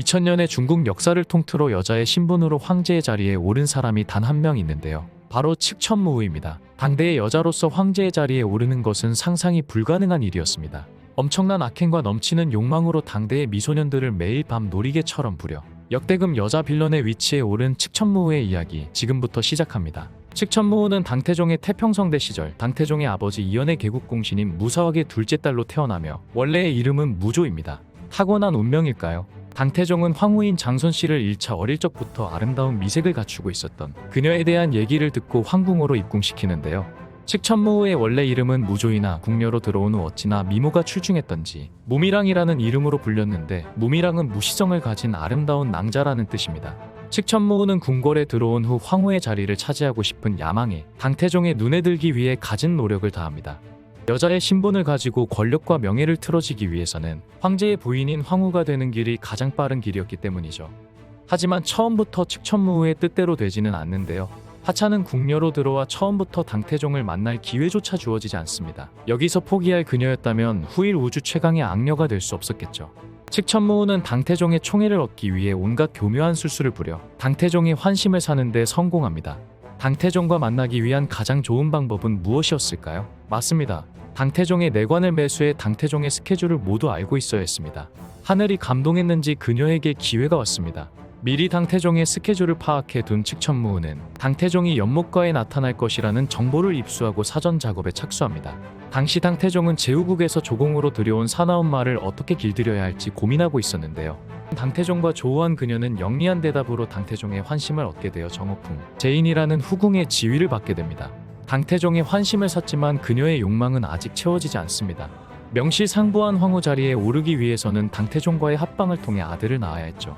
2000년의 중국 역사를 통틀어 여자의 신분으로 황제의 자리에 오른 사람이 단 한 명 있는데요. 바로 칙천무후입니다. 당대의 여자로서 황제의 자리에 오르는 것은 상상이 불가능한 일이었습니다. 엄청난 악행과 넘치는 욕망으로 당대의 미소년들을 매일 밤 놀이개처럼 부려 역대급 여자 빌런의 위치에 오른 칙천무후의 이야기 지금부터 시작합니다. 칙천무후는 당태종의 태평성대 시절 당태종의 아버지 이연의 개국공신인 무사wak의 둘째 딸로 태어나며 원래의 이름은 무조입니다. 타고난 운명일까요? 당태종은 황후인 장손씨를 1차 어릴 적부터 아름다운 미색을 갖추고 있었던 그녀에 대한 얘기를 듣고 황궁으로 입궁시키는데요. 칙천무후의 원래 이름은 무조이나 궁녀로 들어온 후 어찌나 미모가 출중했던지 무미랑이라는 이름으로 불렸는데 무미랑은 무시성을 가진 아름다운 낭자라는 뜻입니다. 칙천무후는 궁궐에 들어온 후 황후의 자리를 차지하고 싶은 야망에 당태종의 눈에 들기 위해 가진 노력을 다합니다. 여자의 신분을 가지고 권력과 명예를 틀어지기 위해서는 황제의 부인인 황후가 되는 길이 가장 빠른 길이었기 때문이죠. 하지만 처음부터 칙천무후의 뜻대로 되지는 않는데요. 하차는 궁녀로 들어와 처음부터 당태종을 만날 기회조차 주어지지 않습니다. 여기서 포기할 그녀였다면 후일 우주 최강의 악녀가 될 수 없었겠죠. 칙천무후는 당태종의 총애를 얻기 위해 온갖 교묘한 술수를 부려 당태종의 환심을 사는데 성공합니다. 당태종과 만나기 위한 가장 좋은 방법은 무엇이었을까요? 맞습니다. 당태종의 내관을 매수해 당태종의 스케줄을 모두 알고 있어야 했습니다. 하늘이 감동했는지 그녀에게 기회가 왔습니다. 미리 당태종의 스케줄을 파악해 둔 칙천무후는 당태종이 연못가에 나타날 것이라는 정보를 입수하고 사전 작업에 착수합니다. 당시 당태종은 제후국에서 조공으로 들여온 사나운 말을 어떻게 길들여야 할지 고민하고 있었는데요. 당태종과 조우한 그녀는 영리한 대답으로 당태종의 환심을 얻게 되어 정옥궁, 제인이라는 후궁의 지위를 받게 됩니다. 당태종의 환심을 샀지만 그녀의 욕망은 아직 채워지지 않습니다. 명실상부한 황후 자리에 오르기 위해서는 당태종과의 합방을 통해 아들을 낳아야 했죠.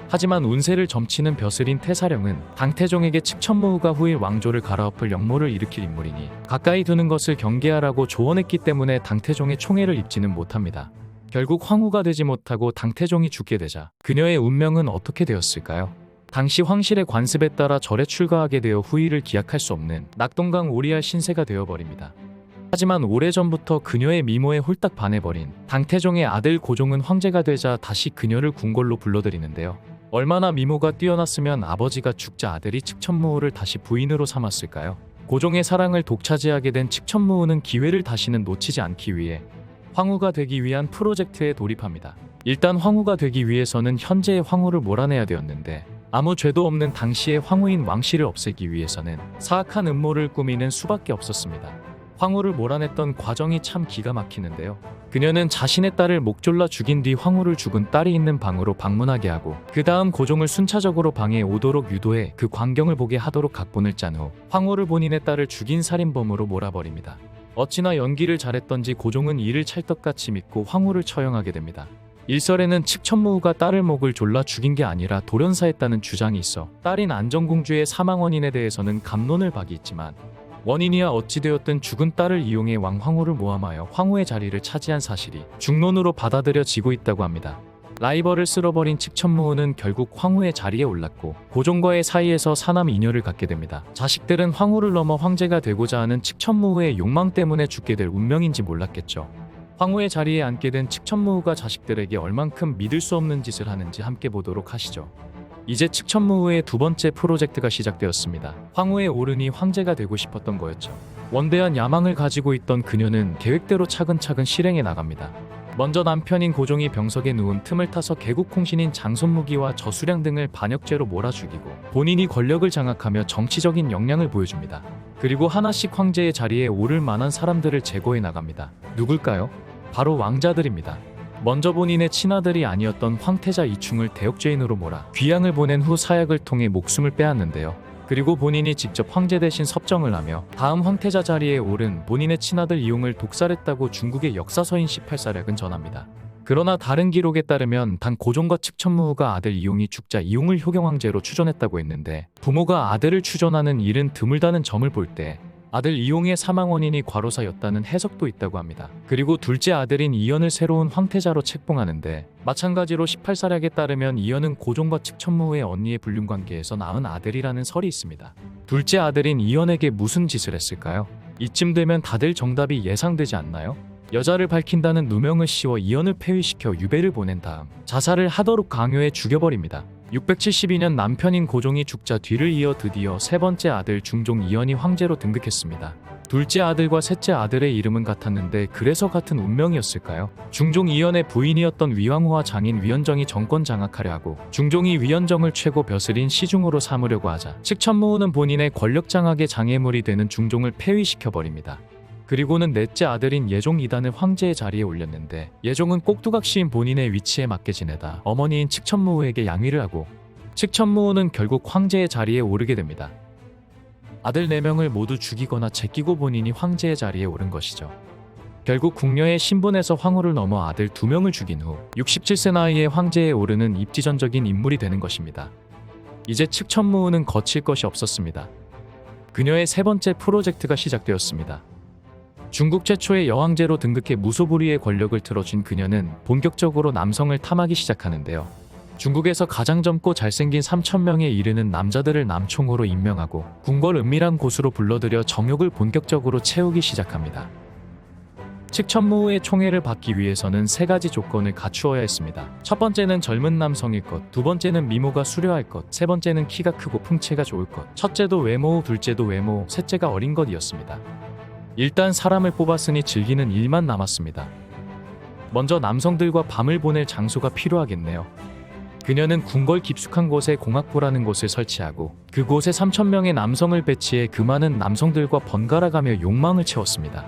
하지만 운세를 점치는 벼슬인 태사령은 당태종에게 칙천무후가 후일 왕조를 갈아엎을 역모를 일으킬 인물이니 가까이 두는 것을 경계하라고 조언했기 때문에 당태종의 총애를 입지는 못합니다. 결국 황후가 되지 못하고 당태종이 죽게 되자 그녀의 운명은 어떻게 되었을까요? 당시 황실의 관습에 따라 절에 출가하게 되어 후일을 기약할 수 없는 낙동강 오리알 신세가 되어버립니다. 하지만 오래전부터 그녀의 미모에 홀딱 반해버린 당태종의 아들 고종은 황제가 되자 다시 그녀를 궁궐로 불러들이는데요. 얼마나 미모가 뛰어났으면 아버지가 죽자 아들이 칙천무후를 다시 부인으로 삼았을까요? 고종의 사랑을 독차지하게 된 칙천무후는 기회를 다시는 놓치지 않기 위해 황후가 되기 위한 프로젝트에 돌입합니다. 일단 황후가 되기 위해서는 현재의 황후를 몰아내야 되었는데 아무 죄도 없는 당시의 황후인 왕씨를 없애기 위해서는 사악한 음모를 꾸미는 수밖에 없었습니다. 황후를 몰아냈던 과정이 참 기가 막히는데요. 그녀는 자신의 딸을 목 졸라 죽인 뒤 황후를 죽은 딸이 있는 방으로 방문하게 하고 그 다음 고종을 순차적으로 방에 오도록 유도해 그 광경을 보게 하도록 각본을 짠 후 황후를 본인의 딸을 죽인 살인범으로 몰아버립니다. 어찌나 연기를 잘했던지 고종은 이를 찰떡같이 믿고 황후를 처형하게 됩니다. 일설에는 칙천무후가 딸을 목을 졸라 죽인 게 아니라 돌연사했다는 주장이 있어 딸인 안전공주의 사망 원인에 대해서는 갑론을 박이했지만 원인이야 어찌되었든 죽은 딸을 이용해 왕황후를 모함하여 황후의 자리를 차지한 사실이 중론으로 받아들여지고 있다고 합니다. 라이벌을 쓸어버린 칙천무후는 결국 황후의 자리에 올랐고 고종과의 사이에서 사남 이녀를 갖게 됩니다. 자식들은 황후를 넘어 황제가 되고자 하는 칙천무후의 욕망 때문에 죽게 될 운명인지 몰랐겠죠. 황후의 자리에 앉게 된 칙천무후가 자식들에게 얼만큼 믿을 수 없는 짓을 하는지 함께 보도록 하시죠. 이제 칙천무후의 두 번째 프로젝트가 시작되었습니다. 황후에 오르니 황제가 되고 싶었던 거였죠. 원대한 야망을 가지고 있던 그녀는 계획대로 차근차근 실행해 나갑니다. 먼저 남편인 고종이 병석에 누운 틈을 타서 개국공신인 장손무기와 저수량 등을 반역죄로 몰아 죽이고 본인이 권력을 장악하며 정치적인 역량을 보여줍니다. 그리고 하나씩 황제의 자리에 오를 만한 사람들을 제거해 나갑니다. 누굴까요? 바로 왕자들입니다. 먼저 본인의 친아들이 아니었던 황태자 이충을 대역죄인으로 몰아 귀양을 보낸 후 사약을 통해 목숨을 빼앗는데요. 그리고 본인이 직접 황제 대신 섭정을 하며 다음 황태자 자리에 오른 본인의 친아들 이용을 독살했다고 중국의 역사서인 18사략은 전합니다. 그러나 다른 기록에 따르면 단 고종과 칙천무후가 아들 이용이 죽자 이용을 효경황제로 추존했다고 했는데 부모가 아들을 추존하는 일은 드물다는 점을 볼 때 아들 이용의 사망 원인이 과로사였다는 해석도 있다고 합니다. 그리고 둘째 아들인 이연을 새로운 황태자로 책봉하는데 마찬가지로 18사략에 따르면 이연은 고종과 칙천무후의 언니의 불륜관계에서 낳은 아들이라는 설이 있습니다. 둘째 아들인 이연에게 무슨 짓을 했을까요? 이쯤 되면 다들 정답이 예상되지 않나요? 여자를 밝힌다는 누명을 씌워 이연을 폐위시켜 유배를 보낸 다음 자살을 하도록 강요해 죽여버립니다. 672년 남편인 고종이 죽자 뒤를 이어 드디어 세 번째 아들 중종 이연이 황제로 등극했습니다. 둘째 아들과 셋째 아들의 이름은 같았는데 그래서 같은 운명이었을까요? 중종 이연의 부인이었던 위왕후와 장인 위헌정이 정권 장악하려 하고 중종이 위헌정을 최고 벼슬인 시중으로 삼으려고 하자 칙천무후는 본인의 권력 장악의 장애물이 되는 중종을 폐위시켜버립니다. 그리고는 넷째 아들인 예종 2단을 황제의 자리에 올렸는데 예종은 꼭두각시인 본인의 위치에 맞게 지내다 어머니인 칙천무후에게 양위를 하고 칙천무후는 결국 황제의 자리에 오르게 됩니다. 아들 4명을 모두 죽이거나 제끼고 본인이 황제의 자리에 오른 것이죠. 결국 궁녀의 신분에서 황후를 넘어 아들 2명을 죽인 후 67세 나이에 황제에 오르는 입지전적인 인물이 되는 것입니다. 이제 칙천무후는 거칠 것이 없었습니다. 그녀의 세 번째 프로젝트가 시작되었습니다. 중국 최초의 여왕제로 등극해 무소불위의 권력을 틀어준 그녀는 본격적으로 남성을 탐하기 시작하는데요. 중국에서 가장 젊고 잘생긴 3,000명에 이르는 남자들을 남총으로 임명하고 궁궐 은밀한 곳으로 불러들여 정욕을 본격적으로 채우기 시작합니다. 칙천무후의 총애를 받기 위해서는 3가지 조건을 갖추어야 했습니다. 첫 번째는 젊은 남성일 것, 두 번째는 미모가 수려할 것, 세 번째는 키가 크고 풍채가 좋을 것. 첫째도 외모, 둘째도 외모, 셋째가 어린 것이었습니다. 일단 사람을 뽑았으니 즐기는 일만 남았습니다. 먼저 남성들과 밤을 보낼 장소가 필요하겠네요. 그녀는 궁궐 깊숙한 곳에 공학부라는 곳을 설치하고 그곳에 3,000명의 남성을 배치해 그 많은 남성들과 번갈아가며 욕망을 채웠습니다.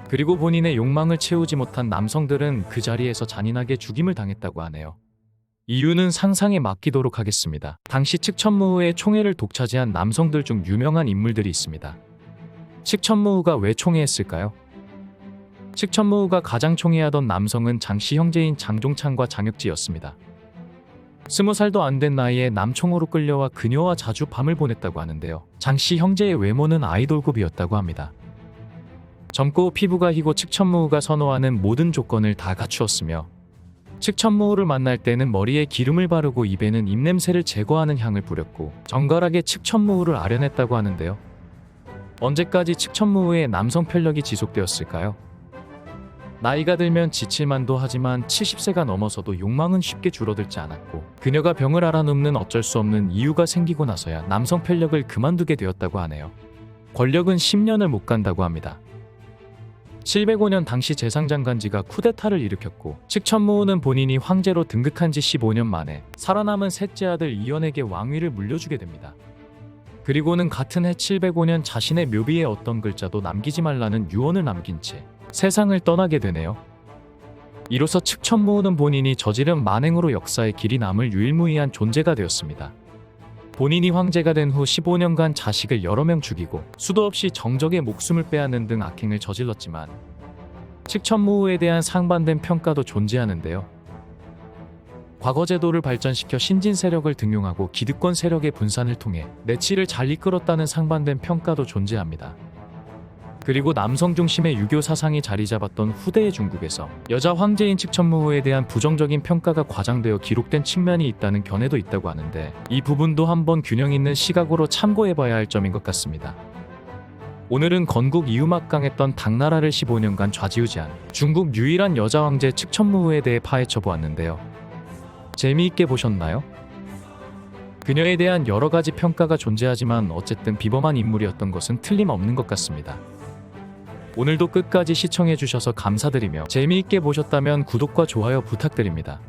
그리고 본인의 욕망을 채우지 못한 남성들은 그 자리에서 잔인하게 죽임을 당했다고 하네요. 이유는 상상에 맡기도록 하겠습니다. 당시 칙천무후의 총애를 독차지한 남성들 중 유명한 인물들이 있습니다. 칙천무후가 왜 총애했을까요? 칙천무후가 가장 총애하던 남성은 장씨 형제인 장종찬과 장혁지였습니다. 20살도 안 된 나이에 남총으로 끌려와 그녀와 자주 밤을 보냈다고 하는데요. 장씨 형제의 외모는 아이돌급이었다고 합니다. 젊고 피부가 희고 칙천무후가 선호하는 모든 조건을 다 갖추었으며 칙천무후를 만날 때는 머리에 기름을 바르고 입에는 입냄새를 제거하는 향을 뿌렸고 정갈하게 칙천무후를 아련했다고 하는데요. 언제까지 칙천무후의 남성 편력이 지속되었을까요? 나이가 들면 지칠만도 하지만 70세가 넘어서도 욕망은 쉽게 줄어들지 않았고 그녀가 병을 앓아눕는 어쩔 수 없는 이유가 생기고 나서야 남성 편력을 그만두게 되었다고 하네요. 권력은 10년을 못 간다고 합니다. 705년 당시 재상장간지가 쿠데타를 일으켰고 칙천무후는 본인이 황제로 등극한 지 15년 만에 살아남은 셋째 아들 이연에게 왕위를 물려주게 됩니다. 그리고는 같은 해 705년 자신의 묘비에 어떤 글자도 남기지 말라는 유언을 남긴 채 세상을 떠나게 되네요. 이로써 칙천무후는 본인이 저지른 만행으로 역사의 길이 남을 유일무이한 존재가 되었습니다. 본인이 황제가 된 후 15년간 자식을 여러 명 죽이고 수도 없이 정적의 목숨을 빼앗는 등 악행을 저질렀지만 칙천무후에 대한 상반된 평가도 존재하는데요. 과거 제도를 발전시켜 신진 세력을 등용하고 기득권 세력의 분산을 통해 내치를 잘 이끌었다는 상반된 평가도 존재합니다. 그리고 남성 중심의 유교 사상이 자리 잡았던 후대의 중국에서 여자 황제인 칙천무후에 대한 부정적인 평가가 과장되어 기록된 측면이 있다는 견해도 있다고 하는데 이 부분도 한번 균형 있는 시각으로 참고해봐야 할 점인 것 같습니다. 오늘은 건국 이후 막강했던 당나라를 15년간 좌지우지한 중국 유일한 여자 황제 칙천무후에 대해 파헤쳐 보았는데요. 재미있게 보셨나요? 그녀에 대한 여러 가지 평가가 존재하지만 어쨌든 비범한 인물이었던 것은 틀림없는 것 같습니다. 오늘도 끝까지 시청해주셔서 감사드리며 재미있게 보셨다면 구독과 좋아요 부탁드립니다.